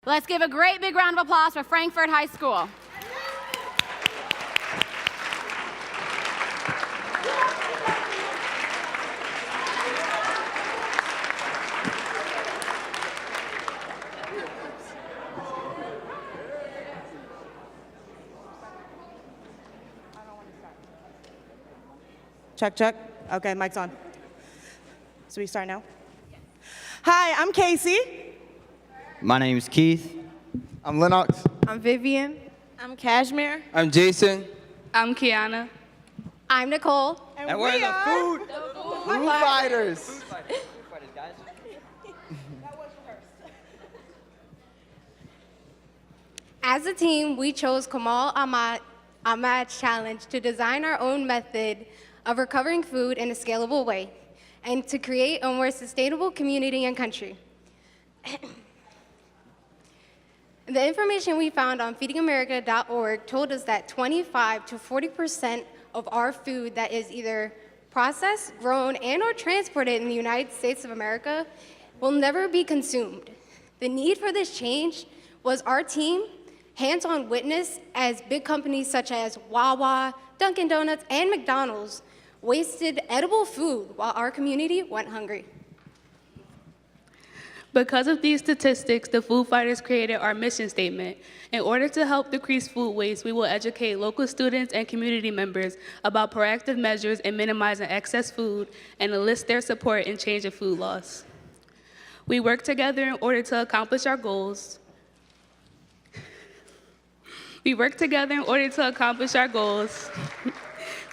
Let's give a great big round of applause for Frankford High School. Check, check. Okay, mic's on. So we start now? Hi, I'm Casey. My name's Keith. I'm Lennox. I'm Vivian. I'm Cashmere. I'm Jason. I'm Kiana. I'm Nicole. And we're the Food Fighters. As a team, we chose Kamal Ahmad's challenge to design our own method of recovering food in a scalable way and to create a more sustainable community and country. The information we found on feedingamerica.org told us that 25 to 40% of our food that is either processed, grown, and or transported in the United States of America will never be consumed. The need for this change was our team hands-on witness as big companies such as Wawa, Dunkin' Donuts, and McDonald's wasted edible food while our community went hungry. Because of these statistics, the Food Fighters created our mission statement. In order to help decrease food waste, we will educate local students and community members about proactive measures in minimizing excess food and enlist their support in changing food laws. We work together in order to accomplish our goals.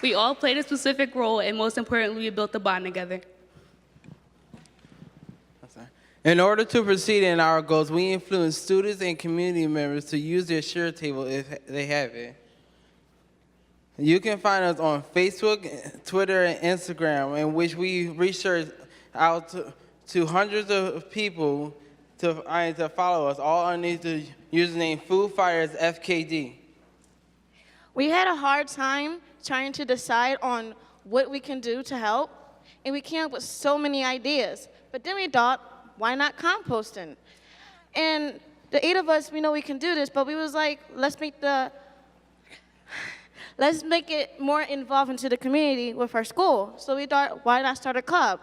We all played a specific role, and most importantly, we built a bond together. In order to proceed in our goals, we influence students and community members to use their share table if they have it. You can find us on Facebook, Twitter, and Instagram, in which we research out to hundreds of people to follow us, all underneath the username Food Fighters FKD. We had a hard time trying to decide on what we can do to help, and we came up with so many ideas. But then we thought, why not composting? And the 8 of us, we know we can do this, but we was like, let's make it more involved into the community with our school. So we thought, why not start a club?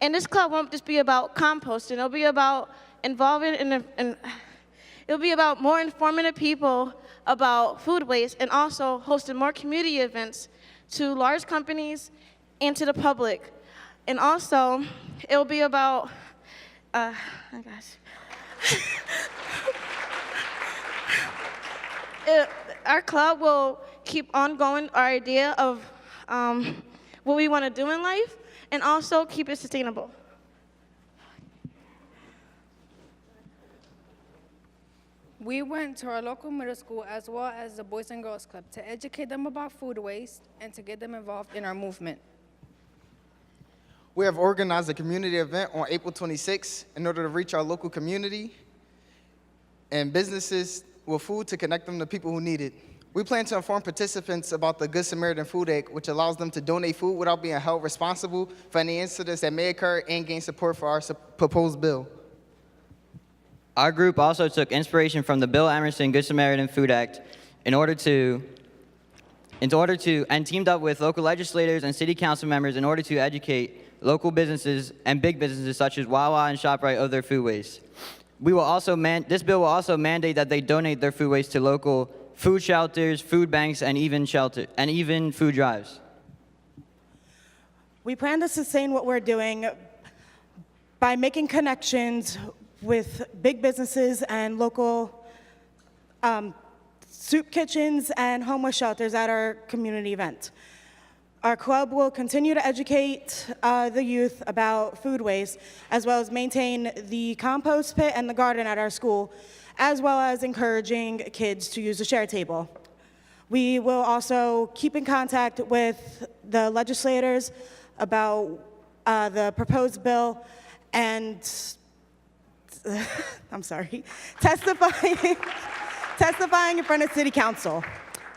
And this club won't just be about composting. It'll be about involving it'll be about more informing the people about food waste and also hosting more community events to large companies and to the public. And also, it'll be about, oh gosh. Our club will keep ongoing our idea of what we want to do in life and also keep it sustainable. We went to our local middle school as well as the Boys and Girls Club to educate them about food waste and to get them involved in our movement. We have organized a community event on April 26th in order to reach our local community and businesses with food to connect them to people who need it. We plan to inform participants about the Good Samaritan Food Act, which allows them to donate food without being held responsible for any incidents that may occur and gain support for our proposed bill. Our group also took inspiration from the Bill Emerson Good Samaritan Food Act and teamed up with local legislators and city council members in order to educate local businesses and big businesses such as Wawa and ShopRite of their food waste. This bill will also mandate that they donate their food waste to local food shelters, food banks, and even food drives. We plan to sustain what we're doing by making connections with big businesses and local soup kitchens and homeless shelters at our community event. Our club will continue to educate the youth about food waste, as well as maintain the compost pit and the garden at our school, as well as encouraging kids to use the share table. We will also keep in contact with the legislators about the proposed bill and testifying in front of City Council.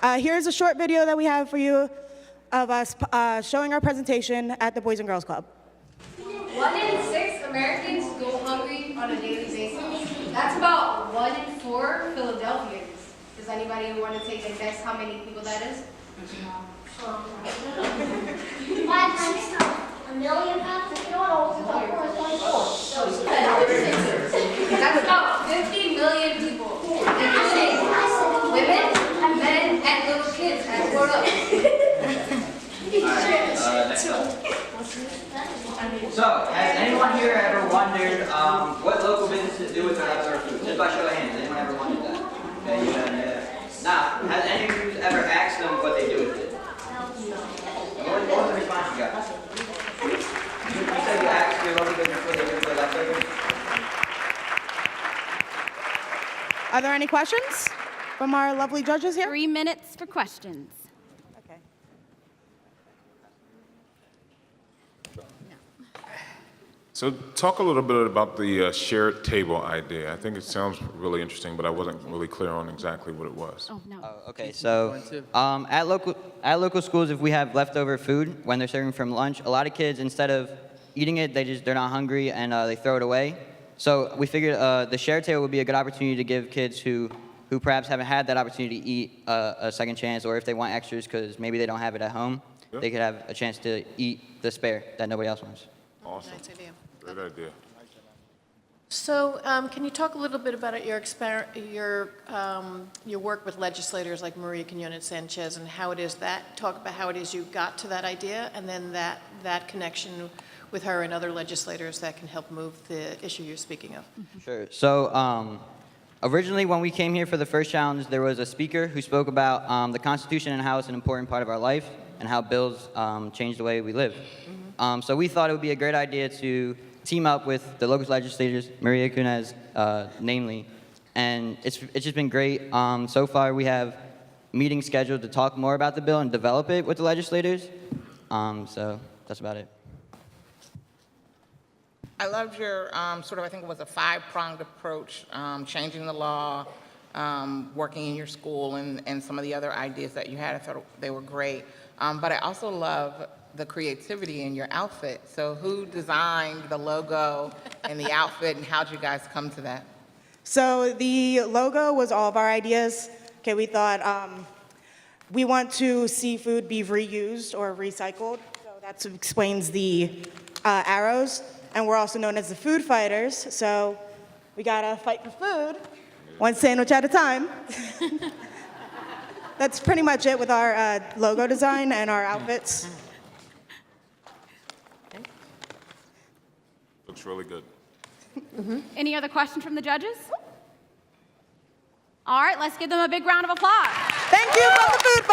Here's a short video that we have for you of us showing our presentation at the Boys and Girls Club. 1 in 6 Americans go hungry on a daily basis. That's about 1 1 in 4 Philadelphians. Does anybody want to take a guess how many people that is? 5 times 1 million pounds? You know what? About 424. That's about 50 million people. Including women, men, and little kids as grown up. So, has anyone here ever wondered what local businesses do with their leftover food? Just by show of hands, anyone ever wondered that? Okay, yeah. Now, has any of you ever asked them what they do with it? What was the response you got? You said you asked your local business what they do with their leftovers? Are there any questions from our lovely judges here? 3 minutes for questions. Okay. So talk a little bit about the shared table idea. I think it sounds really interesting, but I wasn't really clear on exactly what it was. Oh, no. Okay, so at local schools, if we have leftover food when they're serving from lunch, a lot of kids, instead of eating it, they're not hungry and they throw it away. So we figured the share table would be a good opportunity to give kids who perhaps haven't had that opportunity to eat a second chance, or if they want extras because maybe they don't have it at home, they could have a chance to eat the spare that nobody else wants. Awesome. Nice idea. Great idea. So, can you talk a little bit about your work with legislators like Maria Quinones Sanchez and how it is talk about how it is you got to that idea, and then that connection with her and other legislators that can help move the issue you're speaking of. Sure. So originally, when we came here for the first challenge, there was a speaker who spoke about the Constitution and how it's an important part of our life and how bills change the way we live. So we thought it would be a great idea to team up with the local legislators, Maria Quinones, namely, and it's just been great. So far, we have meetings scheduled to talk more about the bill and develop it with the legislators. So that's about it. I loved your I think it was a 5-pronged approach, changing the law, working in your school, and some of the other ideas that you had. I thought they were great. But I also love the creativity in your outfit. So who designed the logo and the outfit, and how did you guys come to that? So the logo was all of our ideas. Okay, we thought we want to see food be reused or recycled. So that explains the arrows. And we're also known as the food fighters. So we gotta fight for food, one sandwich at a time. That's pretty much it with our logo design and our outfits. Looks really good. Any other questions from the judges? All right, let's give them a big round of applause. Thank you for the food